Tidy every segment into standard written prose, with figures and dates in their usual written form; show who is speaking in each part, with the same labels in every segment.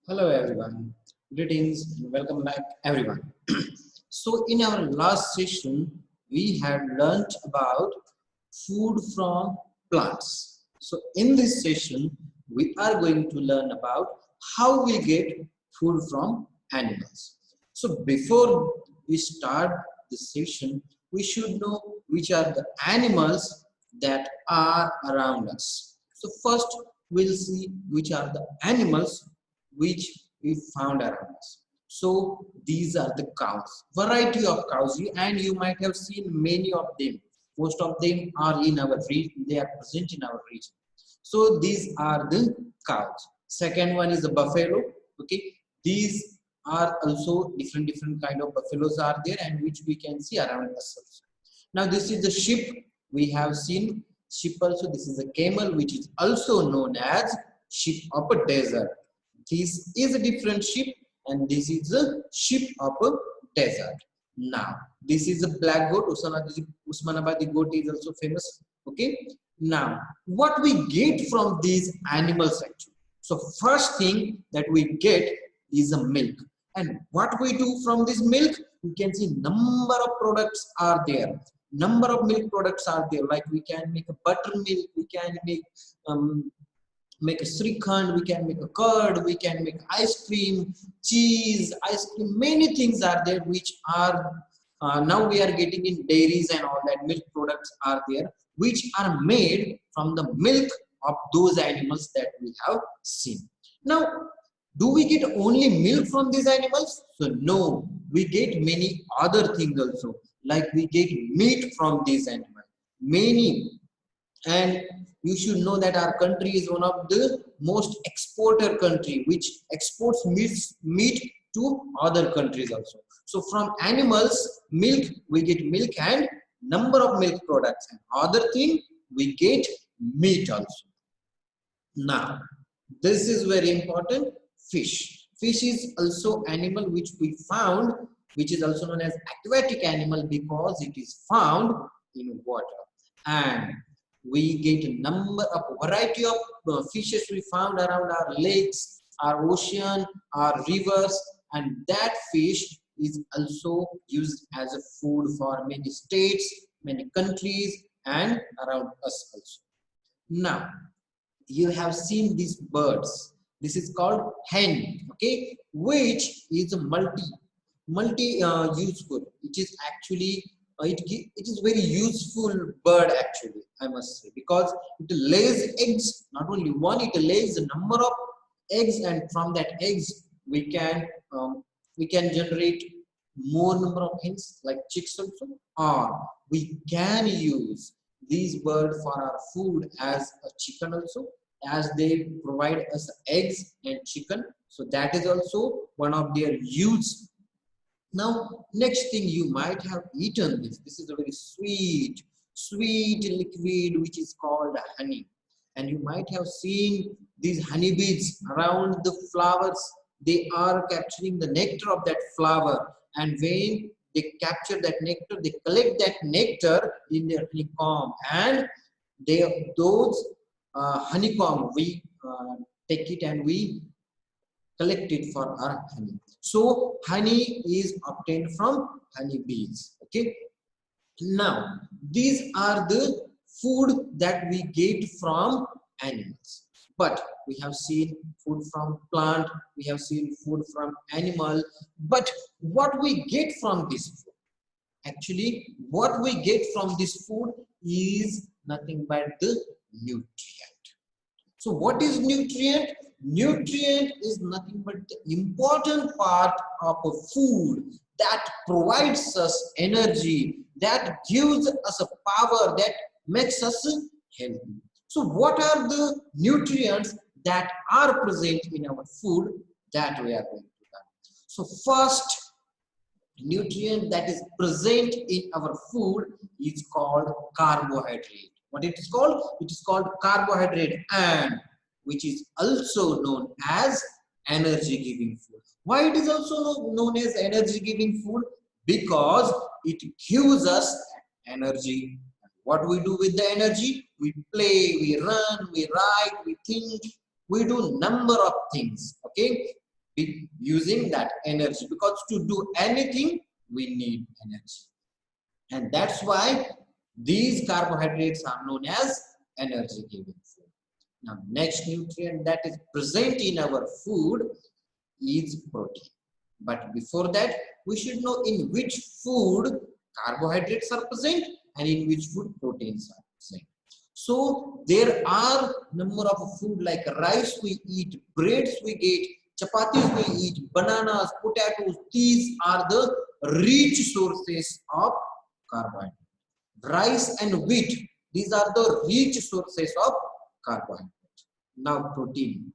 Speaker 1: Hello everyone, greetings and welcome back everyone. So in our last session, we had learnt about food from plants. So in this session, we are going to learn about how we get food from animals. So before we start the session, we should know which are the animals that are around us. So first, we'll see which are the animals which we found around us. So these are the cows, variety of cows, and you might have seen many of them. Most of them are in our region, they are present in our region. So these are the cows. Second one is the buffalo. Okay, these are also different kind of buffaloes are there, and which we can see around us also. Now this is the sheep. We have seen sheep also. This is a camel, which is also known as sheep of a desert. This is a different sheep, and this is a sheep of a desert. Now, this is a black goat. Usmanabadi goat is also famous. Okay. Now, what we get from these animals actually. So, first thing that we get is a milk. And what we do from this milk, you can see number of products are there. Number of milk products are there. Like we can make a buttermilk, we can make a srikhand, we can make a curd, we can make ice cream, cheese, ice cream, many things are there which are now we are getting in dairies and all that milk products are there which are made from the milk of those animals that we have seen. Now, do we get only milk from these animals? So no, we get many other things also, like we get meat from these animals, many. And you should know that our country is one of the most exporter country which exports meat to other countries also. So from animals milk we get milk and number of milk products, and other thing we get meat also. Now this is very important. Fish is also animal which we found, which is also known as aquatic animal because it is found in water. And we get a number of variety of fishes we found around our lakes, our ocean, our rivers, and that fish is also used as a food for many states, many countries, and around us also. Now you have seen these birds. This is called hen, okay, which is a multi useful. It is actually it is very useful bird actually, I must say, because it lays eggs. Not only one, it lays a number of eggs, and from that eggs we can generate more number of hens like chicks also, or we can use these birds for our food as a chicken also, as they provide us eggs and chicken. So that is also one of their use. Now, next thing, you might have eaten this. This is a very sweet liquid which is called honey. And you might have seen these honeybees around the flowers. They are capturing the nectar of that flower. And when they capture that nectar, they collect that nectar in their honeycomb. And those honeycomb, we take it and we collect it for our honey. So honey is obtained from honeybees. Okay. Now these are the food that we get from animals. But we have seen food from plant, we have seen food from animal. But what we get from this food? Actually, what we get from this food is nothing but the nutrient. So what is nutrient? Nutrient is nothing but the important part of a food that provides us energy, that gives us a power, that makes us healthy. So what are the nutrients that are present in our food that we are going to learn? So first nutrient that is present in our food is called carbohydrate. What it is called? It is called carbohydrate, and which is also known as energy giving food. Why it is also known as energy giving food? Because it gives us energy. What we do with the energy? We play, we run, we write, we think, we do number of things. Okay. using that energy, because to do anything we need energy, and that's why these carbohydrates are known as energy giving food. Now next nutrient that is present in our food is protein. But before that, we should know in which food carbohydrates are present and in which food proteins are present. So there are number of food like rice we eat, breads we get, chapatis we eat, bananas, potatoes. These are the rich sources of carbohydrate. Rice and wheat, these are the rich sources of carbohydrate. Now protein.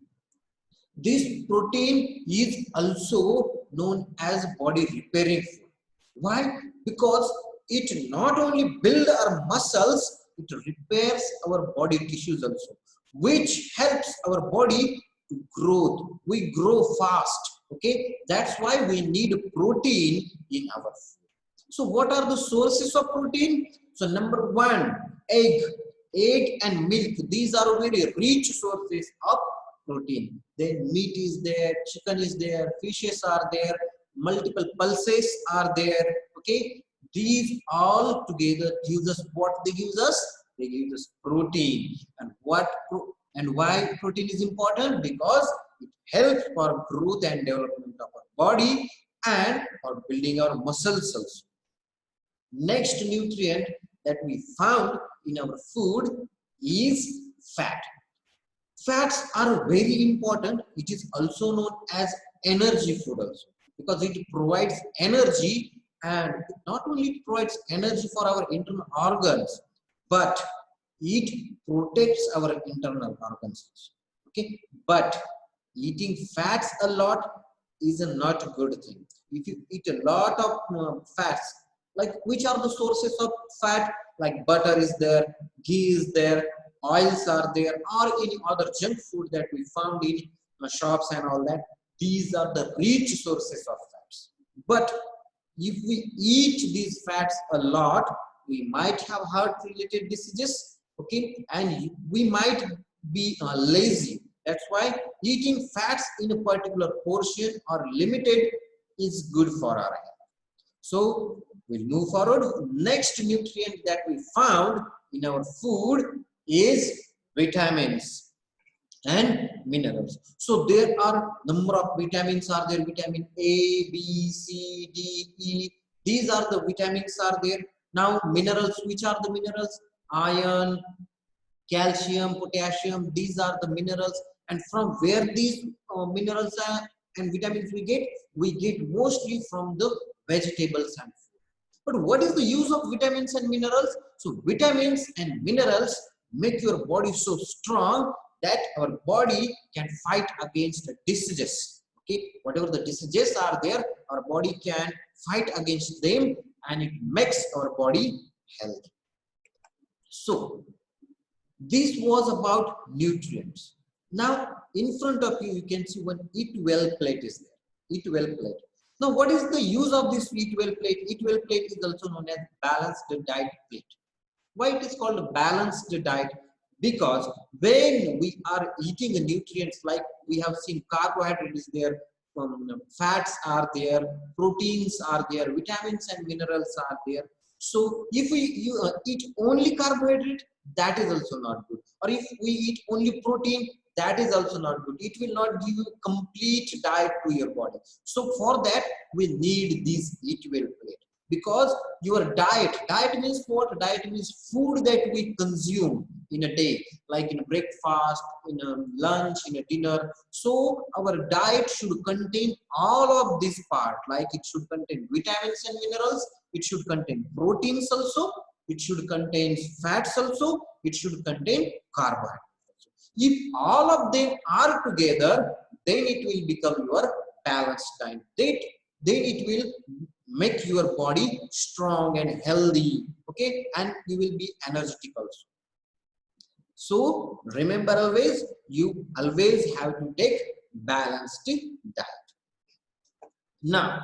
Speaker 1: This protein is also known as body repairing food. Why? Because it not only builds our muscles, it repairs our body tissues also, which helps our body to grow. We grow fast. Okay, that's why we need protein in our food. So what are the sources of protein? So number one, egg. Egg and milk. These are very rich sources of protein. Then meat is there, chicken is there, fishes are there, multiple pulses are there. Okay, these all together gives us what they give us. They give us protein. And why protein is important? Because it helps for growth and development of our body and for building our muscles also. Next nutrient that we found in our food is fat. Fats are very important. It is also known as energy food also, because it provides energy, and not only provides energy for our internal organs, but it protects our internal organs also. Okay, but eating fats a lot is not a good thing. If you eat a lot of fats, like which are the sources of fat? Like butter is there, ghee is there, oils are there, or any other junk food that we found in shops and all that. These are the rich sources of fats. But if we eat these fats a lot, we might have heart related diseases. Okay, and we might be lazy. That's why eating fats in a particular portion or limited is good for our health. So we'll move forward. Next nutrient that we found in our food is vitamins and minerals. So there are number of vitamins are there. Vitamin A, B, C, D, E. These are the vitamins are there. Now minerals, which are the minerals? Iron, calcium, potassium. These are the minerals. And from where these minerals and vitamins we get? We get mostly from the vegetables and food. But what is the use of vitamins and minerals? So vitamins and minerals make your body so strong that our body can fight against diseases. Okay, whatever the diseases are there, our body can fight against them, and it makes our body healthy. So this was about nutrients. Now in front of you, you can see one eat well plate is there. Eat well plate. Now what is the use of this eat well plate? Eat well plate is also known as balanced diet plate. Why it is called a balanced diet? Because when we are eating nutrients, like we have seen, carbohydrates there, fats are there, proteins are there, vitamins and minerals are there. So if we eat only carbohydrate, that is also not good. Or if we eat only protein, that is also not good. It will not give you complete diet to your body. So for that, we need this eat well plate. Because your diet means what? Diet means food that we consume in a day, like in breakfast, in a lunch, in a dinner. So our diet should contain all of this part, like it should contain vitamins and minerals, it should contain proteins also, it should contain fats also, it should contain carbohydrates. If all of them are together, then it will become your balanced diet. Then it will make your body strong and healthy. Okay, and you will be energetic also. So remember, always you always have to take balanced diet. Now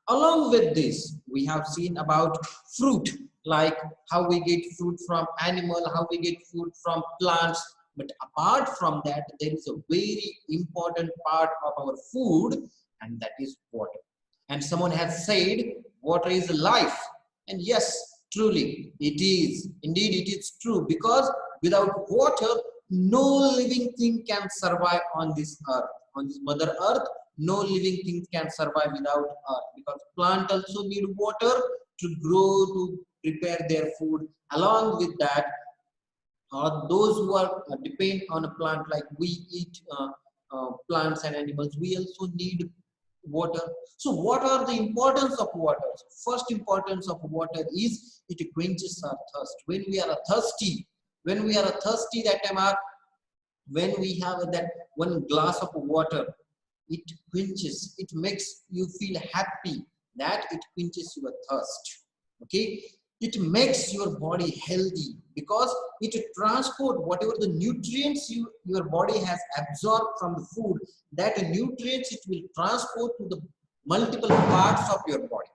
Speaker 1: along with this, we have seen about fruit, like how we get fruit from animal, how we get fruit from plants. But apart from that, there is a very important part of our food, and that is water. And someone has said water is life, and yes, truly it is. Indeed, it is true, because without water, no living thing can survive on this earth, on this mother earth. No living thing can survive without earth, because plant also need water to grow, to prepare their food. Along with that, those who are depend on a plant, like we eat plants and animals, we also need water. So what are the importance of water? First importance of water is it quenches our thirst. When we are thirsty, that time when we have that one glass of water, it quenches, it makes you feel happy, that it quenches your thirst. Okay, it makes your body healthy, because it transport whatever the nutrients your body has absorbed from the food, that nutrients it will transport to the multiple parts of your body.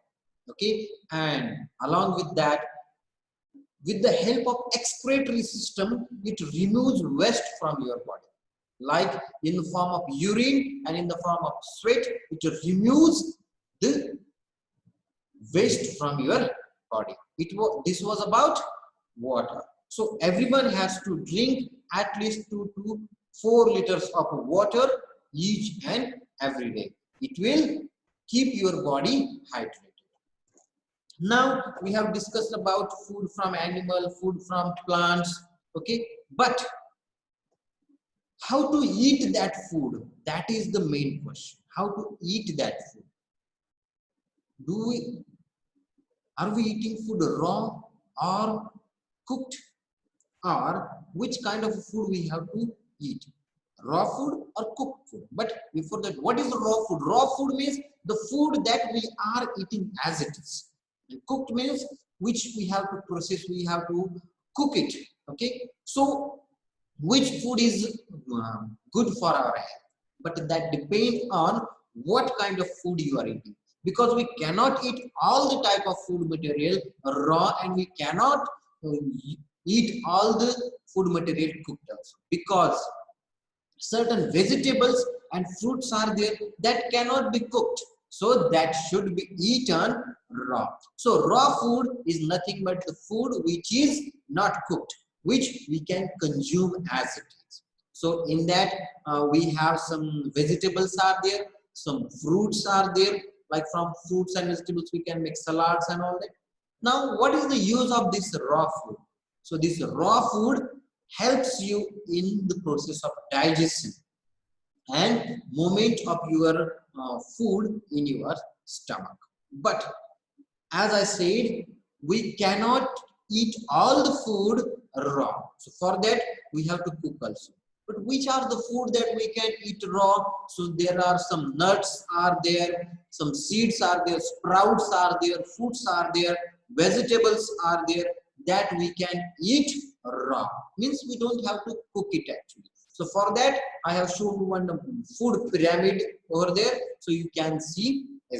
Speaker 1: Okay, and along with that, with the help of excretory system, it removes waste from your body, like in the form of urine and in the form of sweat. It removes the waste from your body. This was about water. So everyone has to drink at least 2 to 4 liters of water each and every day. It will keep your body hydrated. Now we have discussed about food from animal, food from plants. Okay, but how to eat that food? That is the main question. How to eat that food? Are we eating food raw or cooked, or which kind of food we have to eat? Raw food or cooked food? But before that, what is raw food? Raw food means the food that we are eating as it is. And cooked means which we have to process, we have to cook it. Okay, so which food is good for our health? But that depends on what kind of food you are eating, because we cannot eat all the type of food material raw, and we cannot eat all the food material cooked also, because certain vegetables and fruits are there that cannot be cooked, so that should be eaten raw. So raw food is nothing but the food which is not cooked, which we can consume as it is. So in that we have some vegetables are there, some fruits are there, like from fruits and vegetables we can make salads and all that. Now what is the use of this raw food? So this raw food helps you in the process of digestion and movement of your food in your stomach. But as I said, we cannot eat all the food raw. So for that, we have to cook also. But which are the food that we can eat raw? So there are some nuts are there, some seeds are there, sprouts are there, fruits are there, vegetables are there that we can eat raw. Means we don't have to cook it actually. So for that, I have shown one food pyramid over there. So you can see a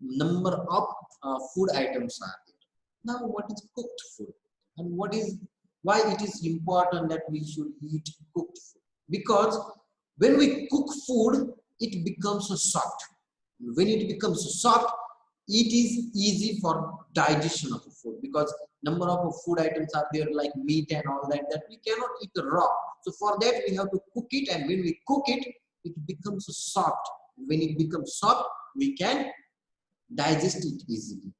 Speaker 1: number of food items are there. Now, what is cooked food, and why it is important that we should eat cooked food? Because when we cook food, it becomes soft. When it becomes soft, it is easy for digestion of the food, because number of food items are there like meat and all that we cannot eat raw. So for that we have to cook it, and when we cook it, it becomes soft. When it becomes soft, we can digest it easily.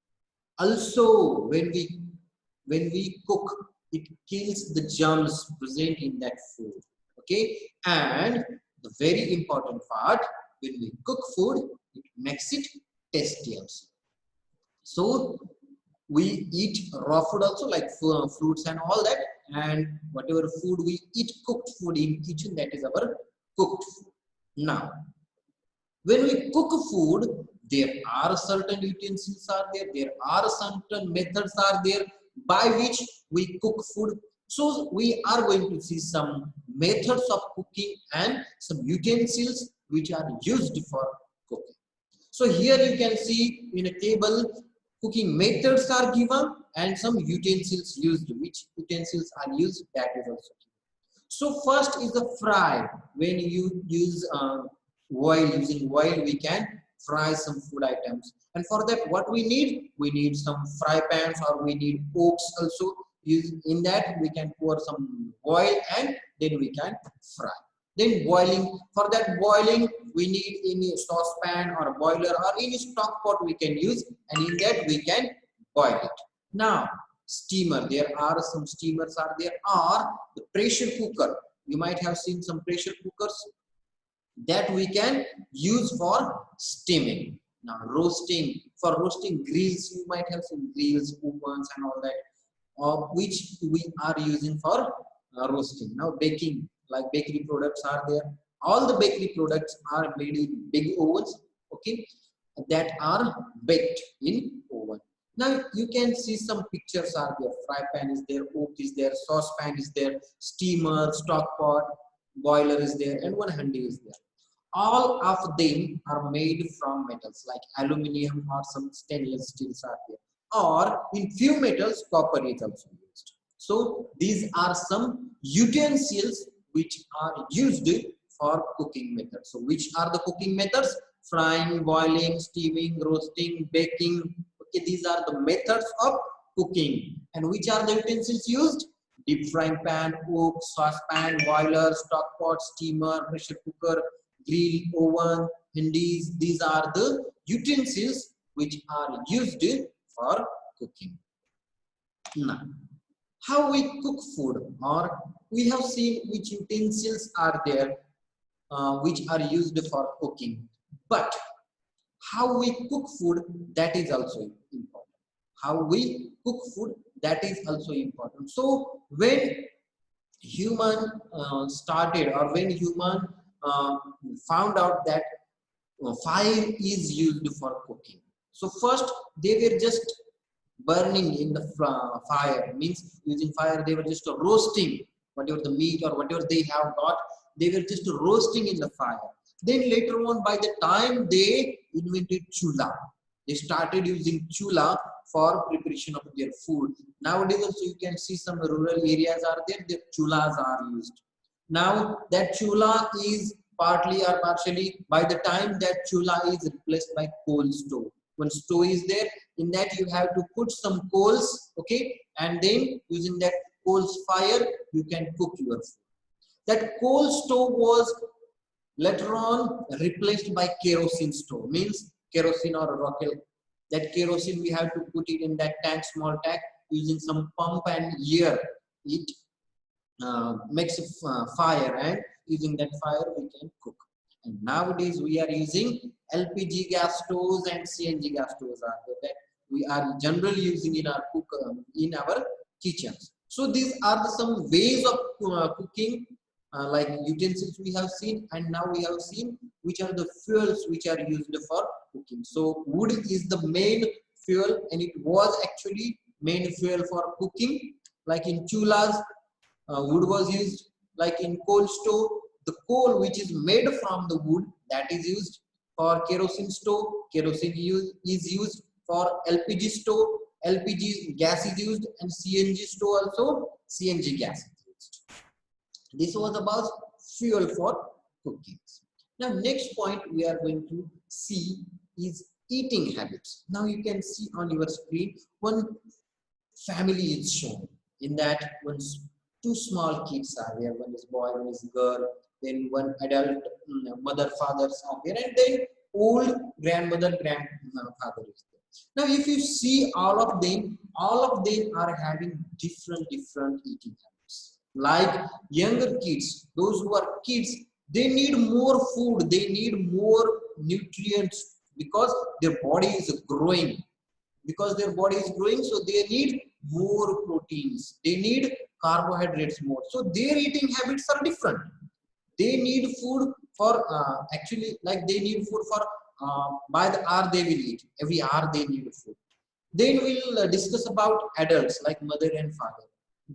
Speaker 1: Also, when we cook, it kills the germs present in that food. Okay, and the very important part, when we cook food, it makes it tasty also. So we eat raw food also, like fruits and all that, and whatever food we eat, cooked food in kitchen, that is our cooked food. Now, when we cook food, there are certain utensils are there, there are certain methods are there by which we cook food. So we are going to see some methods of cooking and some utensils which are used for cooking. So here you can see in a table, cooking methods are given and some utensils used. Which utensils are used, that is also given. So first is the fry. When you use oil, using oil we can fry some food items. And for that, what we need some fry pans, or we need oaks also. In that we can pour some oil and then we can fry. Then boiling, for that boiling we need any saucepan or boiler or any stock pot we can use, and in that we can boil it. Now steamer, there are some steamers are there, or the pressure cooker. You might have seen some pressure cookers that we can use for steaming. Now roasting, for roasting grills, you might have some grills, ovens and all that, which we are using for roasting. Now baking, like bakery products are there. All the bakery products are made in big ovens, okay, that are baked in oven. Now you can see some pictures are there. Fry pan is there, oak is there, saucepan is there, steamer, stock pot, boiler is there, and one handi is there. All of them are made from metals like aluminum or some stainless steels are there, or in few metals copper is also used. So these are some utensils which are used for cooking methods. So which are the cooking methods? Frying, boiling, steaming, roasting, baking. Okay, these are the methods of cooking. And which are the utensils used? Deep frying pan, oak, saucepan, boiler, stock pot, steamer, pressure cooker, grill, oven, handis. These are the utensils which are used for cooking. Now, how we cook food, or we have seen which utensils are there which are used for cooking, but how we cook food, that is also important. How we cook food, that is also important. So when human started, or when human found out that fire is used for cooking, so first they were just burning in the fire, means using fire, they were just roasting whatever the meat or whatever they have got, they were just roasting in the fire. Then later on, by the time they invented chula, they started using chula for preparation of their food. Nowadays also you can see some rural areas are there, the chulas are used. Now that chula is partly or partially, by the time that chula is replaced by coal stove. When stove is there, in that you have to put some coals, okay, and then using that coals fire you can cook your food. That coal stove was later on replaced by kerosene stove, means kerosene or rocket. That kerosene we have to put it in that tank, small tank, using some pump and air. It makes a fire, and using that fire we can cook. And nowadays we are using LPG gas stoves and CNG gas stoves are there, that we are generally using in our in our kitchens. So these are some ways of cooking, like utensils we have seen, and now we have seen which are the fuels which are used for cooking. So wood is the main fuel, and it was actually main fuel for cooking. Like in chulas, wood was used. Like in coal stove, the coal which is made from the wood, that is used. For kerosene stove, kerosene is used. For LPG stove, LPG gas is used, and CNG stove also, CNG gas is used. This was about fuel for cooking. Now next point we are going to see is eating habits. Now you can see on your screen one family is shown. In that, two small kids are there. One is boy, one is girl. Then one adult mother, fathers are there, and then old grandmother, grandfather is there. Now if you see all of them are having different eating habits. Like younger kids, those who are kids, they need more food, they need more nutrients, because their body is growing. So they need more proteins, they need carbohydrates more. So their eating habits are different. They need food for actually, like they need food for by the hour they will eat. Every hour they need food. Then we'll discuss about adults like mother and father.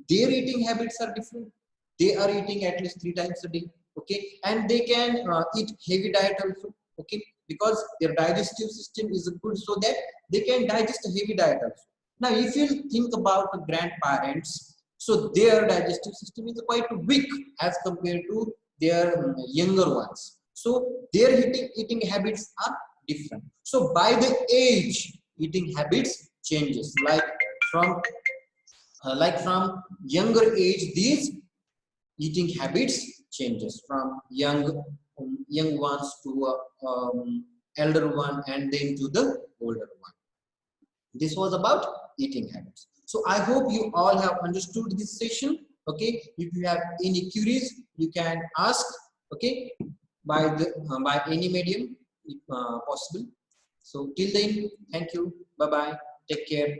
Speaker 1: Their eating habits are different. They are eating at least 3 times a day, okay, and they can eat heavy diet also, okay, because their digestive system is good, so that they can digest a heavy diet also. Now if you think about the grandparents, so their digestive system is quite weak as compared to their younger ones. So their eating habits are different. So by the age, eating habits changes. From from younger age, these eating habits changes from young ones to elder one, and then to the older one. This was about eating habits. So I hope you all have understood this session. Okay, if you have any queries, you can ask, okay, by any medium if possible. So till then, thank you, bye bye, take care.